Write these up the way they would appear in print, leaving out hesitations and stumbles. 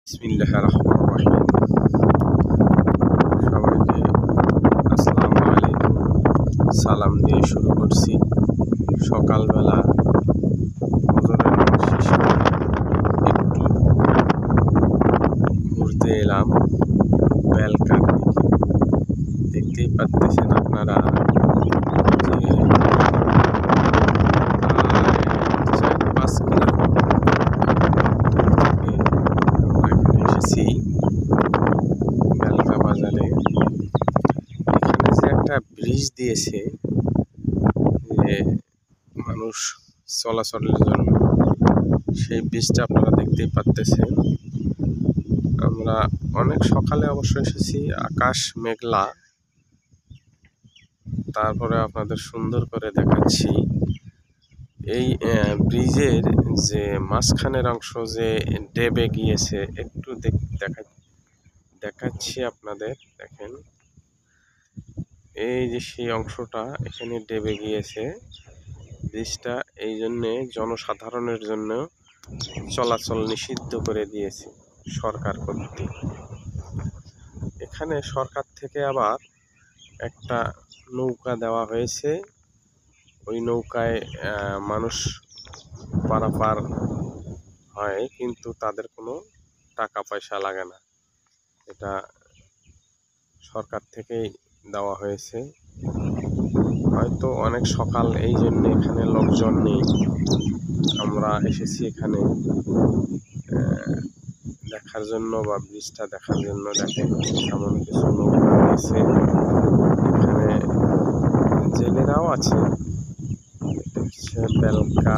বিসমিল্লাহির রহমানির রহিম। সবাইকে আসসালামু আলাইকুম সালাম দিয়ে শুরু করছি। সকালবেলা ফজরের নামাজ শেষ করে একটু ঘুরতে এলাম বেলকার দিকে। দেখতেই পাচ্ছেন আপনারা যে 4-5 কিলোমিটার এসেছি বেলকা বাজারে। এখানে যে একটা ব্রিজ দিয়েছে যে মানুষ চলাচলের জন্য, সেই ব্রিজটা আপনারা দেখতেই পাচ্ছেন। আমরা অনেক সকালে অবশ্য এসেছি, আকাশ মেঘলা। তারপরে আপনাদের সুন্দর করে দেখাচ্ছি এই ব্রিজের যে মাঝখানের অংশ যে ডেবে গিয়েছে, একটু দেখাচ্ছি আপনাদের। দেখেন, এই যে সেই অংশটা এখানে ডেবে গিয়েছে। ব্রিজটা এই জন্যে জনসাধারণের জন্য চলাচল নিষিদ্ধ করে দিয়েছে সরকার কর্তৃক। এখানে সরকার থেকে আবার একটা নৌকা দেওয়া হয়েছে। ওই নৌকায় মানুষ পারাপার হয়, কিন্তু তাদের কোনো টাকা পয়সা লাগে না। এটা সরকার থেকেই দেওয়া হয়েছে। হয়তো অনেক সকাল, এই জন্য এখানে লোকজন নেই। আমরা এসেছি এখানে দেখার জন্য বা ব্রিজটা দেখার জন্য। দেখেন, এমন কিছু নৌকা রয়েছে এখানে, জেলেরাও আছে। এটা হচ্ছে বেলকা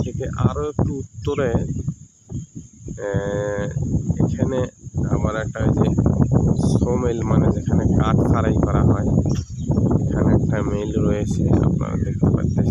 থেকে আরো একটু উত্তরে। এখানে আবার একটা যে সোমেল, মানে যেখানে কাঠ ফাড়াই করা হয়, এখানে একটা মিল রয়েছে, আপনারা দেখতে পাচ্ছেন।